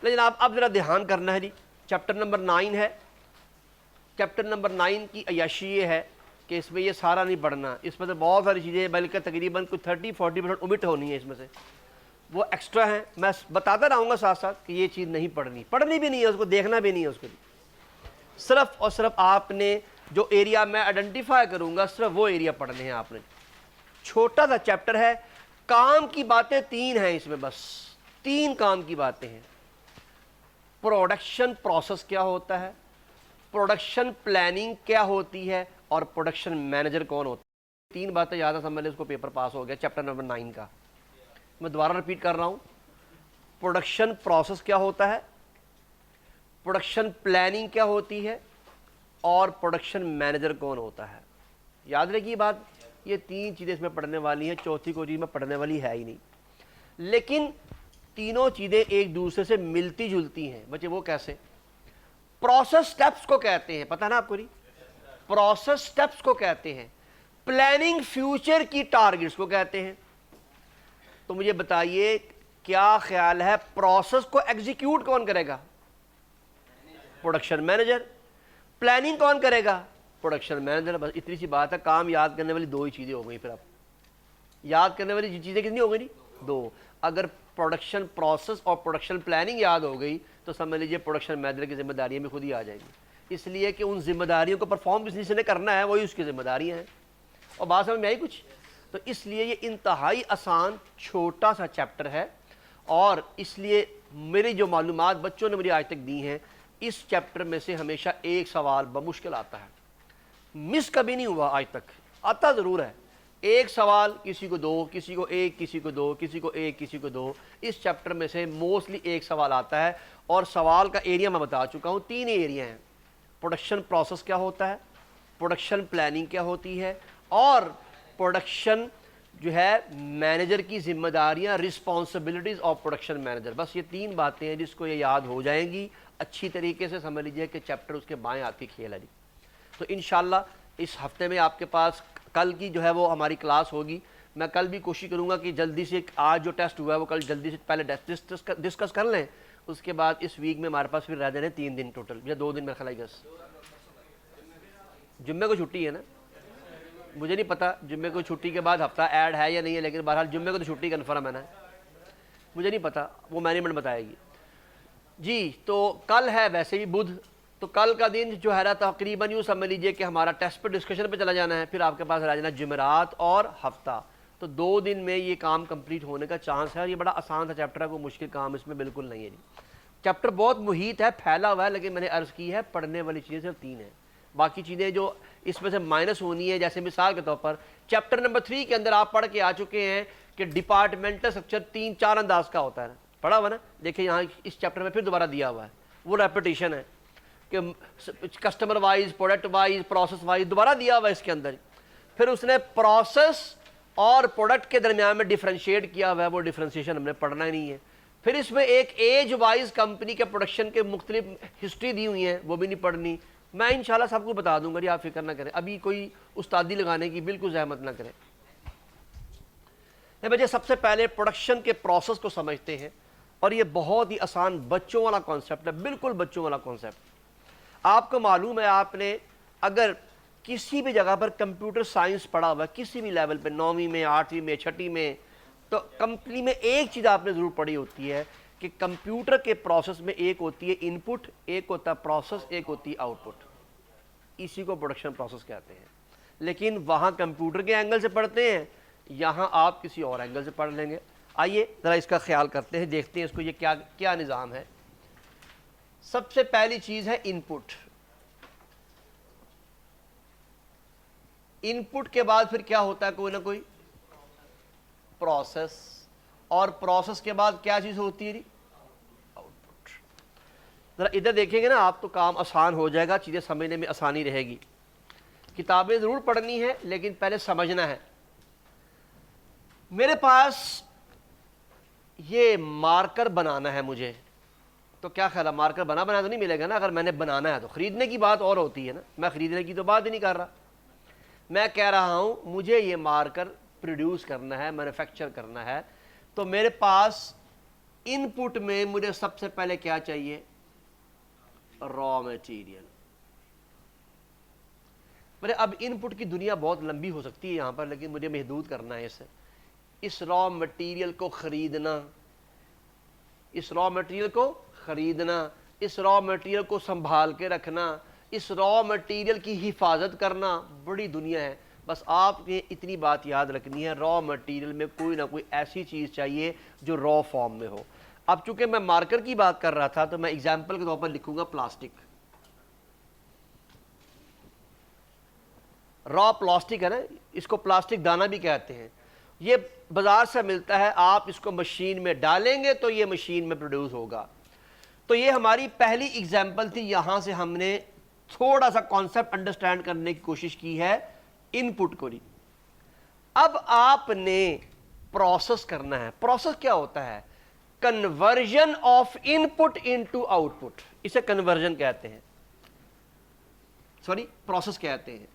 لیکن اب ذرا دھیان کرنا ہے جی، چیپٹر نمبر 9 ہے. چیپٹر نمبر 9 کی عیاشی یہ ہے کہ اس میں یہ سارا نہیں پڑھنا، اس میں سے بہت ساری چیزیں بلکہ تقریباً کوئی 30-40% omit ہونی ہے اس میں سے، وہ ایکسٹرا ہیں. میں بتاتا رہوں گا ساتھ ساتھ کہ یہ چیز نہیں پڑھنی بھی نہیں ہے، اس کو دیکھنا بھی نہیں ہے اس کو. صرف اور صرف آپ نے جو ایریا میں آئیڈینٹیفائی کروں گا صرف وہ ایریا پڑھنے ہیں آپ نے. چھوٹا سا چیپٹر ہے، کام کی باتیں 3 ہیں اس میں، بس 3 کام کی باتیں ہیں. پروڈکشن پروسیس کیا ہوتا ہے، پروڈکشن پلاننگ کیا ہوتی ہے، اور پروڈکشن مینیجر کون ہوتا ہے. 3 باتیں یاد ہے، سمجھ لیں اس کو پیپر پاس ہو گیا چیپٹر نمبر 9 کا. میں دوبارہ رپیٹ کر رہا ہوں، پروڈکشن پروسیس کیا ہوتا ہے، پروڈکشن پلاننگ کیا ہوتی ہے، اور پروڈکشن مینیجر کون ہوتا ہے. یاد رکھیے بات، یہ 3 چیزیں اس میں پڑھنے والی ہیں، چوتھی کوئی چیز میں پڑھنے والی ہے ہی نہیں. لیکن تینوں چیزیں ایک دوسرے سے ملتی جلتی ہیں. بچے وہ کیسے؟ پروسیس سٹیپس کو کہتے ہیں، پتہ نا آپ کو نہیں، پروسیس سٹیپس کو کہتے ہیں. پلاننگ فیوچر کی ٹارگٹس کو کہتے ہیں. تو مجھے بتائیے کیا خیال ہے پروسیس کو ایگزیکیوٹ کون کرے گا؟ Production manager. پلاننگ کون کرے گا؟ Production manager. بس اتنی سی بات ہے. کام یاد کرنے والی 2 ہی چیزیں ہو گئی. پھر اب یاد کرنے والی چیزیں کتنی ہو گئی؟ 2. اگر پروڈکشن پروسیس اور پروڈکشن پلاننگ یاد ہو گئی تو سمجھ لیجیے پروڈکشن مینیجر کی ذمہ داریاں بھی خود ہی آ جائیں گی، اس لیے کہ ان ذمہ داریوں کو پرفارم جس نے کرنا ہے وہی اس کی ذمہ داریاں ہیں. اور بات سمجھ میں آئی کچھ؟ تو اس لیے یہ انتہائی آسان چھوٹا سا چیپٹر ہے، اور اس لیے میری جو معلومات بچوں نے مجھے آج تک دی ہیں، اس چیپٹر میں سے ہمیشہ ایک سوال بمشکل آتا ہے. مس کبھی نہیں ہوا آج تک، آتا ضرور ہے. ایک سوال کسی کو 2، کسی کو 1، کسی کو 2، کسی کو 1، کسی کو 2. اس چیپٹر میں سے موسٹلی ایک سوال آتا ہے، اور سوال کا ایریا میں بتا چکا ہوں. 3 ایریا ہیں. پروڈکشن پروسیس کیا ہوتا ہے، پروڈکشن پلاننگ کیا ہوتی ہے، اور پروڈکشن جو ہے مینیجر کی ذمہ داریاں، رسپانسبلٹیز آف پروڈکشن مینیجر. بس یہ 3 باتیں ہیں جس کو یہ یاد ہو جائیں گی اچھی طریقے سے. سمجھ لیجیے کہ چیپٹر اس کے بائیں ہاتھ کی کھیل ہے جی. تو انشاءاللہ اس ہفتے میں آپ کے پاس کل کی جو ہے وہ ہماری کلاس ہوگی. میں کل بھی کوشش کروں گا کہ جلدی سے آج جو ٹیسٹ ہوا ہے وہ کل جلدی سے پہلے ڈسکس کر لیں. اس کے بعد اس ویک میں ہمارے پاس پھر رہ جانے 3 دن ٹوٹل، یا 2 دن میرا خیال ہے. جمعے کو چھٹی ہے نا، مجھے نہیں پتا جمعے کو چھٹی کے بعد ہفتہ ایڈ ہے یا نہیں ہے، لیکن بہرحال جمعے کو تو چھٹی کنفرم ہے نا. مجھے نہیں پتا، وہ مینجمنٹ بتائے گی جی. تو کل ہے ویسے بھی بدھ، تو کل کا دن جو ہے نا تقریباً یوں سمجھ لیجیے کہ ہمارا ٹیسٹ پہ ڈسکشن پہ چلا جانا ہے. پھر آپ کے پاس رہ جانا جمعرات اور ہفتہ. تو 2 دن میں یہ کام کمپلیٹ ہونے کا چانس ہے. اور یہ بڑا آسان تھا چیپٹر ہے، کوئی مشکل کام اس میں بالکل نہیں ہے جی. چیپٹر بہت محیط ہے، پھیلا ہوا ہے، لیکن میں نے عرض کی ہے پڑھنے والی چیزیں صرف 3 ہیں. باقی چیزیں جو اس میں سے مائنس ہونی ہے، جیسے مثال کے طور پر چیپٹر نمبر 3 کے اندر آپ پڑھ کے آ چکے ہیں کہ ڈپارٹمنٹل اسٹرکچر 3-4 انداز کا ہوتا ہے. پڑھا ہوا نا، دیکھیں یہاں اس چیپٹر میں پھر دوبارہ دیا ہوا ہے، وہ ریپیٹیشن ہے کہ customer wise, product wise, process wise دوبارہ دیا ہوا ہے اس کے اندر. پھر اس نے پروسیس اور پروڈکٹ کے درمیان میں ڈیفرینشیٹ کیا ہوا ہے، وہ ڈیفرینشیشن ہم نے پڑھنا ہی نہیں ہے. پھر اس میں ایک ایج وائز کمپنی کے پروڈکشن کے مختلف ہسٹری دی ہوئی ہیں، وہ بھی نہیں پڑھنی. میں انشاءاللہ سب کو بتا دوں گا جی، آپ فکر نہ کریں. ابھی کوئی استادی لگانے کی بالکل زحمت نہ کریں. بچے سب سے پہلے پروڈکشن کے پروسیس کو سمجھتے ہیں، اور یہ بہت ہی آسان بچوں والا کانسیپٹ ہے، بالکل بچوں والا کانسیپٹ. آپ کو معلوم ہے، آپ نے اگر کسی بھی جگہ پر کمپیوٹر سائنس پڑھا ہوا ہے کسی بھی لیول پہ، 9ویں میں، 8ویں میں، 6ٹھی میں، تو کمپنی میں ایک چیز آپ نے ضرور پڑھی ہوتی ہے کہ کمپیوٹر کے پروسیس میں ایک ہوتی ہے ان پٹ، ایک ہوتا ہے پروسیس، ایک ہوتی ہے آؤٹ پٹ. اسی کو پروڈکشن پروسیس کہتے ہیں. لیکن وہاں کمپیوٹر کے اینگل سے پڑھتے ہیں، یہاں آپ کسی اور اینگل سے پڑھ لیں گے. آئیے ذرا اس کا خیال کرتے ہیں، دیکھتے ہیں اس کو یہ کیا نظام ہے. سب سے پہلی چیز ہے ان پٹ. ان پٹ کے بعد پھر کیا ہوتا ہے؟ کوئی نہ کوئی پروسیس، اور پروسیس کے بعد کیا چیز ہوتی ہے؟ Out put. ذرا ادھر دیکھیں گے نا آپ تو کام آسان ہو جائے گا، چیزیں سمجھنے میں آسانی رہے گی. کتابیں ضرور پڑھنی ہے لیکن پہلے سمجھنا ہے. میرے پاس یہ مارکر بنانا ہے مجھے، تو کیا خیال ہے مارکر بنا تو نہیں ملے گا نا. اگر میں نے بنانا ہے تو خریدنے کی بات اور ہوتی ہے نا، میں خریدنے کی تو بات ہی نہیں کر رہا. میں کہہ رہا ہوں مجھے یہ مارکر پروڈیوس کرنا ہے، مینوفیکچر کرنا ہے. تو میرے پاس ان پٹ میں مجھے سب سے پہلے کیا چاہیے؟ Raw material. اب ان پٹ کی دنیا بہت لمبی ہو سکتی ہے یہاں پر، لیکن مجھے محدود کرنا ہے اسے. اس را مٹیریل کو خریدنا، اس را مٹیریل کو خریدنا، اس را مٹیریل کو سنبھال کے رکھنا، اس را مٹیریل کی حفاظت کرنا، بڑی دنیا ہے. بس آپ نے اتنی بات یاد رکھنی ہے، را مٹیریل میں کوئی نہ کوئی ایسی چیز چاہیے جو را فارم میں ہو. اب چونکہ میں مارکر کی بات کر رہا تھا تو میں ایگزامپل کے طور پر لکھوں گا پلاسٹک. را پلاسٹک ہے نا، اس کو پلاسٹک دانہ بھی کہتے ہیں. یہ بازار سے ملتا ہے، آپ اس کو مشین میں ڈالیں گے تو یہ مشین میں پروڈیوس ہوگا. تو یہ ہماری پہلی ایگزامپل تھی. یہاں سے ہم نے تھوڑا سا کانسیپٹ انڈرسٹینڈ کرنے کی کوشش کی ہے ان پٹ کو. اب آپ نے پروسیس کرنا ہے. پروسیس کیا ہوتا ہے؟ Conversion of in put into out put. اسے کنورژن کہتے ہیں، پروسیس کہتے ہیں.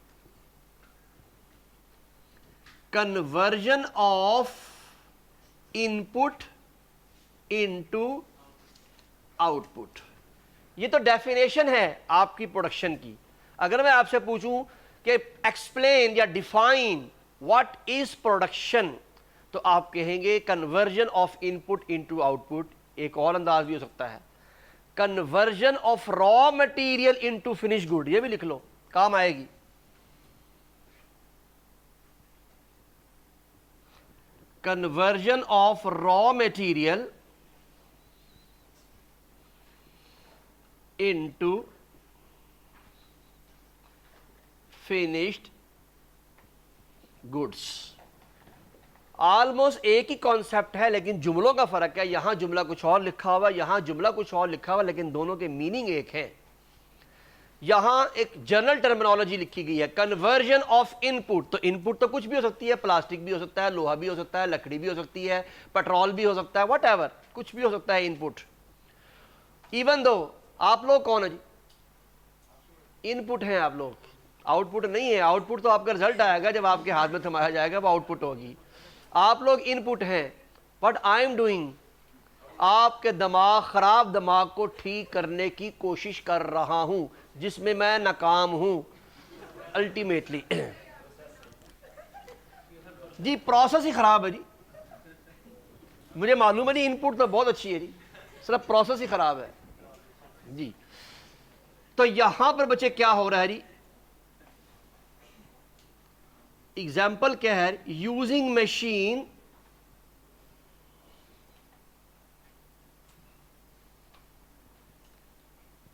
Conversion of in put into out put. یہ تو ڈیفینیشن ہے آپ کی پروڈکشن کی. اگر میں آپ سے پوچھوں کہ ایکسپلین یا ڈیفائن واٹ از پروڈکشن، تو آپ کہیں گے conversion of in put into out put. ایک اور انداز بھی ہو سکتا ہے conversion of raw material into finish good. یہ بھی لکھ لو، کام آئے گی. Conversion of raw material into finished goods. Almost ایک ہی کانسیپٹ ہے لیکن جملوں کا فرق ہے. یہاں جملہ کچھ اور لکھا ہوا، یہاں جملہ کچھ اور لکھا ہوا، لیکن دونوں کے میننگ ایک ہے. یہاں ایک جنرل ٹرمینالوجی لکھی گئی ہے کنورژن آف ان پٹ. تو ان پٹ تو کچھ بھی ہو سکتی ہے، پلاسٹک بھی ہو سکتا ہے، لوہا بھی ہو سکتا ہے، لکڑی بھی ہو سکتی ہے، پیٹرول بھی ہو سکتا ہے، واٹ ایور، کچھ بھی ہو سکتا ہے ان پٹ. ایون دو آپ لوگ کون ہیں جی؟ ان پٹ ہیں آپ لوگ، آؤٹ پٹ نہیں ہے. آؤٹ پٹ تو آپ کا رزلٹ آئے گا جب آپ کے ہاتھ میں تھمایا جائے گا، وہ آؤٹ پٹ ہوگی. آپ لوگ ان پٹ ہیں. بٹ آئی ایم ڈوئنگ، آپ کے دماغ، خراب دماغ کو ٹھیک کرنے کی کوشش کر رہا ہوں، جس میں میں ناکام ہوں الٹیمیٹلی. جی پروسیس ہی خراب ہے جی. مجھے معلوم ہے جی، ان پٹ تو بہت اچھی ہے جی، صرف پروسیس ہی خراب ہے جی. تو یہاں پر بچے کیا ہو رہا ہے جی؟ ایگزامپل کیا ہے؟ Using machine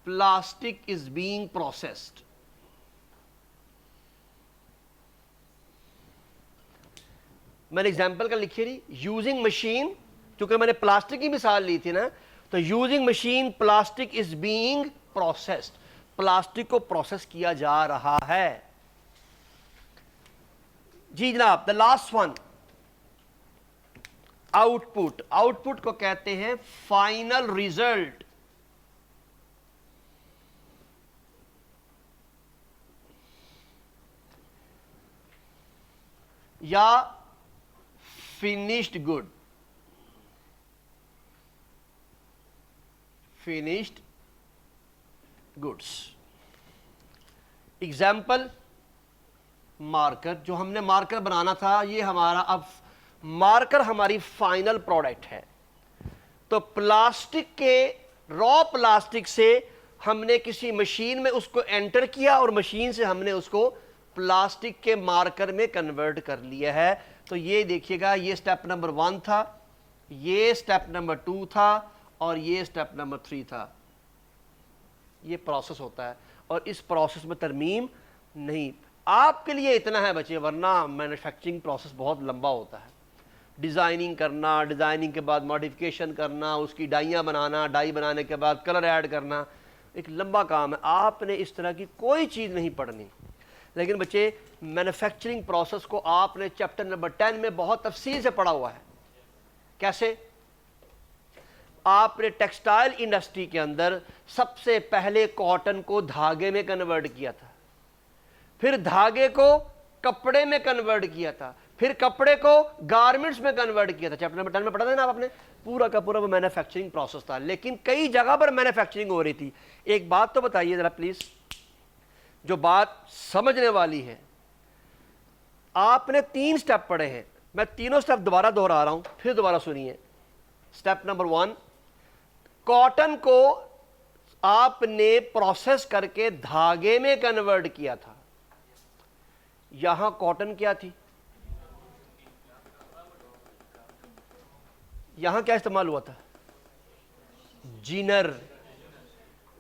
plastic is being processed. میں نے ایگزامپل کا لکھی تھی یوزنگ مشین، چونکہ میں نے پلاسٹک کی مثال لی تھی نا، تو using machine plastic is being processed. Plastic کو پروسیس کیا جا رہا ہے. جی جناب، the last one out put. Out put کو کہتے ہیں فائنل ریزلٹ. یا finished good. Finished goods. Example marker. جو ہم نے مارکر بنانا تھا، یہ ہمارا اب مارکر ہماری فائنل پروڈکٹ ہے. تو پلاسٹک کے را پلاسٹک سے ہم نے کسی مشین میں اس کو انٹر کیا اور مشین سے ہم نے اس کو پلاسٹک کے مارکر میں کنورٹ کر لیا ہے. تو یہ دیکھیے گا، یہ سٹیپ نمبر 1 تھا، یہ سٹیپ نمبر 2 تھا، اور یہ سٹیپ نمبر 3 تھا. یہ پروسیس ہوتا ہے، اور اس پروسیس میں ترمیم نہیں. آپ کے لیے اتنا ہے بچے، ورنہ مینوفیکچرنگ پروسیس بہت لمبا ہوتا ہے. ڈیزائننگ کرنا، ڈیزائننگ کے بعد ماڈیفکیشن کرنا، اس کی ڈائیاں بنانا، ڈائی بنانے کے بعد کلر ایڈ کرنا، ایک لمبا کام ہے. آپ نے اس طرح کی کوئی چیز نہیں پڑھنی. لیکن بچے مینوفیکچرنگ پروسیس کو آپ نے چیپٹر نمبر 10 میں بہت تفصیل سے پڑھا ہوا ہے. کیسے؟ آپ نے ٹیکسٹائل انڈسٹری کے اندر سب سے پہلے کاٹن کو دھاگے میں کنورٹ کیا تھا، پھر دھاگے کو کپڑے میں کنورٹ کیا تھا، پھر کپڑے کو گارمنٹس میں کنورٹ کیا تھا. چیپٹر نمبر 10 میں پڑھا تھا نا آپ نے, پورا کا پورا وہ مینوفیکچرنگ پروسیس تھا, لیکن کئی جگہ پر مینوفیکچرنگ ہو رہی تھی. ایک بات تو بتائیے ذرا پلیز, جو بات سمجھنے والی ہے. آپ نے 3 سٹیپ پڑھے ہیں, میں تینوں سٹیپ دوبارہ دہرا رہا ہوں, پھر دوبارہ سنیے. سٹیپ نمبر 1, کاٹن کو آپ نے پروسیس کر کے دھاگے میں کنورٹ کیا تھا. یہاں کاٹن کیا تھی, یہاں کیا استعمال ہوا تھا, جنر.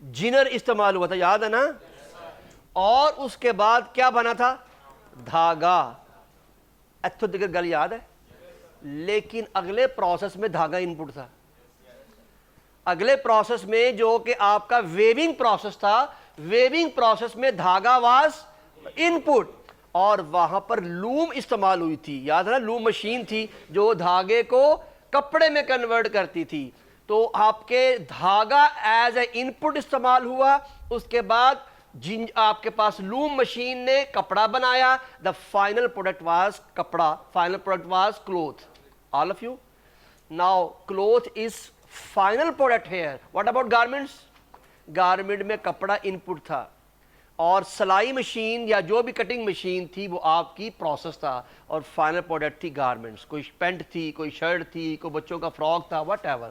جنر استعمال ہوا تھا, یاد ہے نا. اور اس کے بعد کیا بنا تھا, دھاگا. اتو دیگر گل یاد ہے. لیکن اگلے پروسیس میں دھاگا ان پٹ تھا. اگلے پروسیس میں جو کہ آپ کا ویونگ پروسیس تھا, ویونگ پروسیس میں دھاگا واز ان پٹ, اور وہاں پر لوم استعمال ہوئی تھی. یاد ہے نا, لوم مشین تھی جو دھاگے کو کپڑے میں کنورٹ کرتی تھی. تو آپ کے دھاگا ایز اے ان پٹ استعمال ہوا, اس کے بعد آپ کے پاس لوم مشین نے کپڑا بنایا. دا فائنل پروڈکٹ واز کپڑا, final product was cloth. All of you know cloth is final product here. What about garments, garment میں کپڑا ان پٹ تھا, اور سلائی مشین یا جو بھی کٹنگ مشین تھی وہ آپ کی پروسیس تھا, اور فائنل پروڈکٹ تھی گارمنٹس. کوئی پینٹ تھی, کوئی شرٹ تھی, کوئی بچوں کا فراک تھا, واٹ ایور.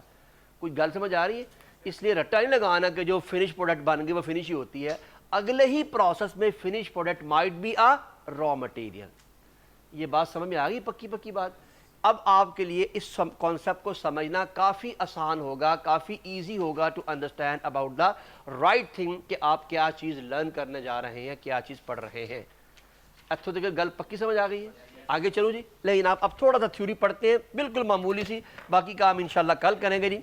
کوئی گل سمجھ آ رہی ہے؟ اس لیے رٹا نہیں لگانا کہ جو فنش پروڈکٹ بن گئی وہ فنش ہی ہوتی ہے. اگلے ہی پروسیس میں finish product might be a raw material. یہ بات سمجھ میں آ گئی, پکی پکی بات. اب آپ کے لیے اس کانسیپٹ کو سمجھنا کافی آسان ہوگا, کافی ایزی ہوگا to understand about the right thing, کہ آپ کیا چیز لرن کرنے جا رہے ہیں, کیا چیز پڑھ رہے ہیں. اتو دیکھ گل پکی سمجھ آ گئی ہے. آگے چلو جی. لیکن آپ اب تھوڑا سا تھیوری پڑھتے ہیں, بالکل معمولی سی, باقی کام انشاءاللہ کل کریں گے جی.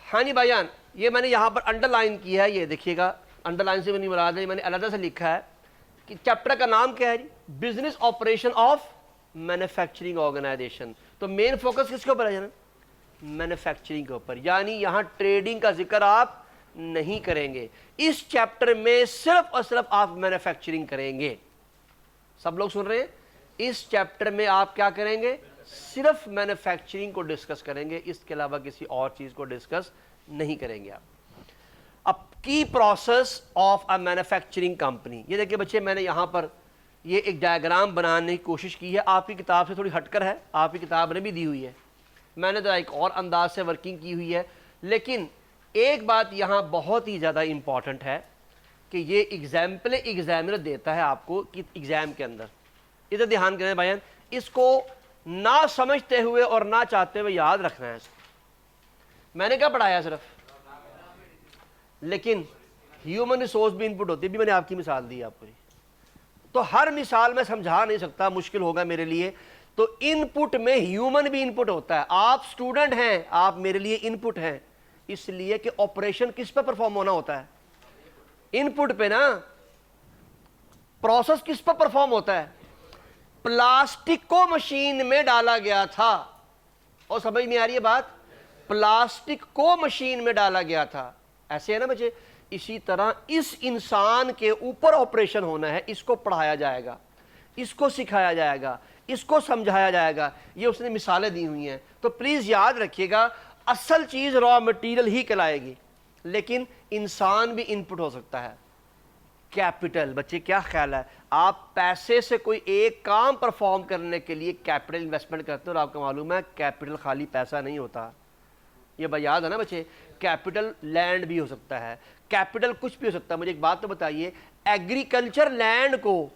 ہاں جی بھائی جان, یہ میں نے یہاں پر انڈر لائن کیا ہے, یہ دیکھیے گا. انڈر لائن سے نہیں مراد ہے, میں نے علیحدہ سے لکھا ہے کہ چیپٹر کا نام کیا ہے جی, business operation of manufacturing organisation. تو مین فوکس کس کے اوپر ہے جناب, مینوفیکچرنگ کے اوپر. یعنی یہاں ٹریڈنگ کا ذکر آپ نہیں کریں گے. اس چیپٹر میں صرف اور صرف آپ مینوفیکچرنگ کریں گے. سب لوگ سن رہے ہیں, اس چیپٹر میں آپ کیا کریں گے, صرف مینوفیکچرنگ کو ڈسکس کریں گے, اس کے علاوہ کسی اور چیز کو ڈسکس نہیں کریں گے آپ. اب کی process of a manufacturing company. یہ دیکھیں بچے, میں نے یہاں پر یہ ایک ڈائیگرام بنانے کی کوشش کی ہے. آپ کی کتاب سے تھوڑی ہٹ کر ہے, آپ کی کتاب نے بھی دی ہوئی ہے, میں نے ذرا ایک اور انداز سے ورکنگ کی ہوئی ہے. لیکن ایک بات یہاں بہت ہی زیادہ امپورٹنٹ ہے کہ یہ ایگزامپل ایگزامنر دیتا ہے آپ کو کہ ایگزام کے اندر, ادھر دھیان کریں بھائیان, اس کو نہ سمجھتے ہوئے اور نہ چاہتے ہوئے یاد رکھنا ہے. میں نے کیا پڑھایا صرف, لیکن ہیومن ریسورس بھی ان پٹ ہوتی ہے, بھی میں نے آپ کی مثال دی آپ کو. تو ہر مثال میں سمجھا نہیں سکتا, مشکل ہوگا میرے لیے. تو ان پٹ میں ہیومن بھی ان پٹ ہوتا ہے. آپ سٹوڈنٹ ہیں, آپ میرے لیے ان پٹ ہیں, اس لیے کہ آپریشن کس پہ پرفارم ہونا ہوتا ہے, ان پٹ پہ نا. پروسیس کس پہ پرفارم ہوتا ہے, پلاسٹک کو مشین میں ڈالا گیا تھا. اور سمجھ نہیں آ رہی ہے بات, پلاسٹک کو مشین میں ڈالا گیا تھا. ایسے ہے نا بچے. اسی طرح اس انسان کے اوپر آپریشن ہونا ہے, اس کو پڑھایا جائے گا, اس کو سکھایا جائے گا, اس کو سمجھایا جائے گا. یہ اس نے مثالیں دی ہوئی ہیں. تو پلیز یاد رکھیے گا, اصل چیز را مٹیریل ہی کہلائے گی, لیکن انسان بھی ان پٹ ہو سکتا ہے. کیپٹل, بچے کیا خیال ہے, آپ پیسے سے کوئی ایک کام پرفارم کرنے کے لیے کیپٹل انویسٹمنٹ کرتے ہیں, اور آپ کو معلوم ہے کیپٹل خالی پیسہ نہیں ہوتا. یہ بھائی یاد ہے نا بچے, کیپٹل لینڈ بھی ہو سکتا ہے, کیپٹل کچھ بھی ہو سکتا ہے. مجھے ایک بات تو بتائیے, ایگریکلچر لینڈ کو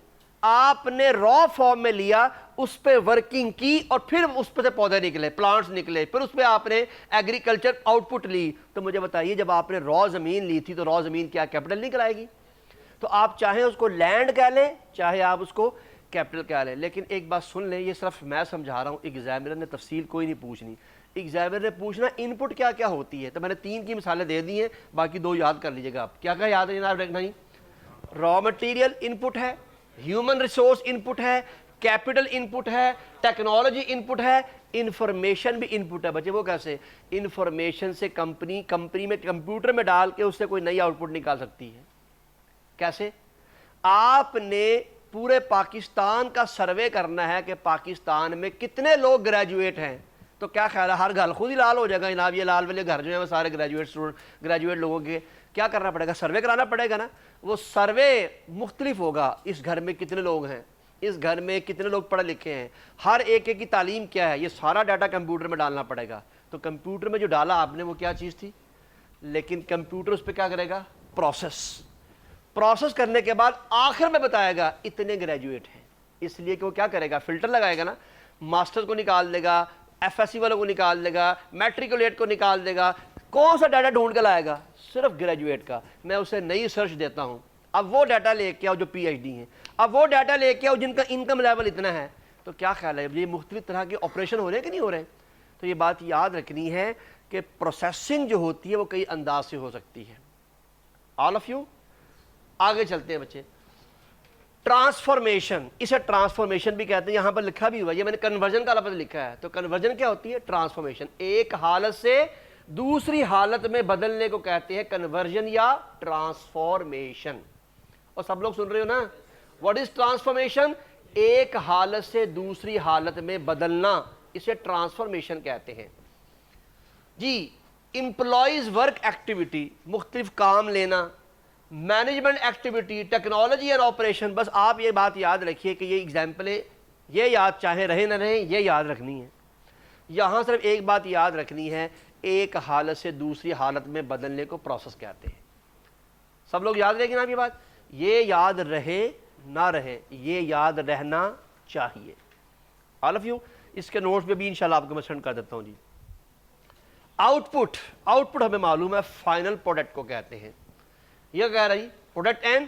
آپ نے را فارم میں لیا, اس پہ ورکنگ کی, اور پھر اس پہ سے پودے نکلے, پلانٹس نکلے, پھر اس پہ آپ نے ایگریکلچر آؤٹ پٹ لی. تو مجھے بتائیے, جب آپ نے را زمین لی تھی تو را زمین کیا کیپٹل نہیں کہلائے گی؟ تو آپ چاہیں اس کو لینڈ کہہ لیں, چاہے آپ اس کو کیپٹل کہہ لیں. لیکن ایک بات سن لیں, یہ صرف میں سمجھا رہا ہوں, ایگزامنر نے تفصیل کوئی نہیں پوچھنی. ایگزامنر نے پوچھنا ان پٹ کیا کیا ہوتی ہے. تو میں نے 3 کی مثالیں دے دی ہیں, باقی 2 یاد کر لیجیے گا آپ. کیا کیا یاد ہے جناب رکھنا ہی, را مٹیریل ان پٹ ہے, ہیومن ریسورس ان پٹ ہے, کیپٹل ان پٹ ہے, ٹیکنالوجی ان پٹ ہے, انفارمیشن بھی ان پٹ ہے. بچے وہ کیسے, انفارمیشن سے کمپنی میں کمپیوٹر میں ڈال کے اس سے کوئی نئی آؤٹ پٹ نکال سکتی ہے. کیسے؟ آپ نے پورے پاکستان کا سروے کرنا ہے کہ پاکستان میں کتنے لوگ گریجویٹ ہیں، تو کیا خیال ہے ہر گھر خود ہی لال ہو جائے گا جناب، یہ لال والے گھر جو ہیں وہ سارے گریجویٹ لوگوں کے، کیا کرنا پڑے گا؟ سروے کرانا پڑے گا نا۔ وہ سروے مختلف ہوگا، اس گھر میں کتنے لوگ ہیں، اس گھر میں کتنے لوگ پڑھے لکھے ہیں، ہر ایک کی تعلیم کیا ہے، یہ سارا ڈاٹا کمپیوٹر میں ڈالنا پڑے گا۔ تو کمپیوٹر میں جو ڈالا آپ نے وہ کیا چیز تھی، لیکن کمپیوٹر اس پہ کیا کرے گا؟ پروسیس کرنے کے بعد آخر میں بتائے گا اتنے گریجویٹ ہیں، اس لیے کہ وہ کیا کرے گا؟ فلٹر لگائے گا نا، ماسٹر کو نکال دے گا، ایف ایس سی والوں کو نکال دے گا، میٹریکولیٹ کو نکال دے گا، کون سا ڈاٹا ڈھونڈ کے لائے گا؟ صرف گریجویٹ کا۔ میں اسے نئی سرچ دیتا ہوں، اب وہ ڈاٹا لے کے آؤ جو پی ایچ ڈی ہیں، اب وہ ڈاٹا لے کے آؤ جن کا انکم لیول اتنا ہے۔ تو کیا خیال ہے یہ مختلف طرح کے آپریشن ہو رہے ہیں کہ نہیں ہو رہے ہیں؟ تو یہ بات یاد رکھنی ہے کہ پروسیسنگ جو ہوتی ہے وہ کئی انداز سے ہو سکتی ہے۔ آل آف یو آگے چلتے ہیں بچے۔ ٹرانسفارمیشن، اسے ٹرانسفارمیشن بھی کہتے ہیں، یہاں پر لکھا بھی ہوا ہے، یہ میں نے کنورژن کا لفظ لکھا ہے۔ تو کنورژن کیا ہوتی ہے؟ ٹرانسفارمیشن، ایک حالت سے دوسری حالت میں بدلنے کو کہتے ہیں کنورژن یا ٹرانسفارمیشن۔ اور سب لوگ سن رہے ہو نا، واٹ از ٹرانسفارمیشن؟ ایک حالت سے دوسری حالت میں بدلنا، اسے ٹرانسفارمیشن کہتے ہیں جی۔ امپلائیز ورک ایکٹیویٹی، مختلف کام لینا، management activity, technology and operation. بس آپ یہ بات یاد رکھیے کہ یہ ایگزامپلیں، یہ یاد چاہے رہے نہ رہیں، یہ یاد رکھنی ہے۔ یہاں صرف ایک بات یاد رکھنی ہے، ایک حالت سے دوسری حالت میں بدلنے کو پروسیس کہتے ہیں۔ سب لوگ یاد رہے گی نا یہ بات؟ یہ یاد رہے نہ رہے، یہ یاد رہنا چاہیے۔ آل آف یو اس کے نوٹس پہ بھی انشاءاللہ آپ کو میں سینڈ کر دیتا ہوں جی۔ آؤٹ پٹ ہمیں معلوم ہے فائنل پروڈکٹ کو کہتے ہیں۔ یہ کہہ رہا جی product and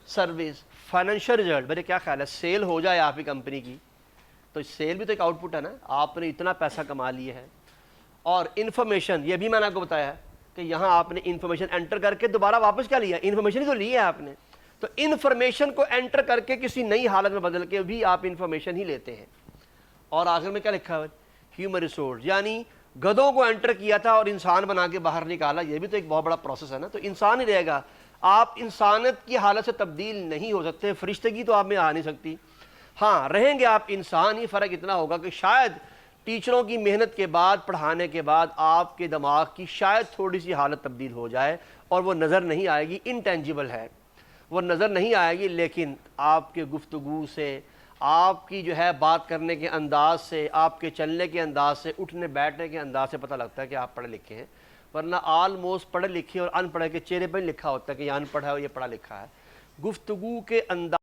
service, financial result. میرے کیا خیال ہے سیل ہو جائے آپ کی کمپنی کی تو سیل بھی تو ایک آؤٹ پٹ ہے نا، آپ نے اتنا پیسہ کما لیا ہے۔ اور انفارمیشن، یہ بھی میں نے آپ کو بتایا ہے کہ یہاں آپ نے انفارمیشن انٹر کر کے دوبارہ واپس کیا لیا؟ انفارمیشن ہی تو لی ہے آپ نے۔ تو انفارمیشن کو انٹر کر کے کسی نئی حالت میں بدل کے بھی آپ انفارمیشن ہی لیتے ہیں۔ اور آخر میں کیا لکھا ہے؟ ہیومن ریسورس، یعنی گدھوں کو انٹر کیا تھا اور انسان بنا کے باہر نکالا، یہ بھی تو ایک بہت بڑا پروسیس ہے نا۔ تو انسان ہی رہے گا، آپ انسانیت کی حالت سے تبدیل نہیں ہو سکتے، فرشتگی تو آپ میں آ نہیں سکتی۔ ہاں رہیں گے آپ انسان ہی، فرق اتنا ہوگا کہ شاید ٹیچروں کی محنت کے بعد، پڑھانے کے بعد آپ کے دماغ کی شاید تھوڑی سی حالت تبدیل ہو جائے اور وہ نظر نہیں آئے گی، انٹینجیبل ہے، وہ نظر نہیں آئے گی، لیکن آپ کے گفتگو سے، آپ کی جو ہے بات کرنے کے انداز سے، آپ کے چلنے کے انداز سے، اٹھنے بیٹھنے کے انداز سے پتہ لگتا ہے کہ آپ پڑھے لکھے ہیں۔ ورنہ آلموسٹ پڑھے لکھے اور ان پڑھے کے چہرے پہ لکھا ہوتا ہے کہ یہ ان پڑھا ہے اور یہ پڑھا لکھا ہے۔ گفتگو کے انداز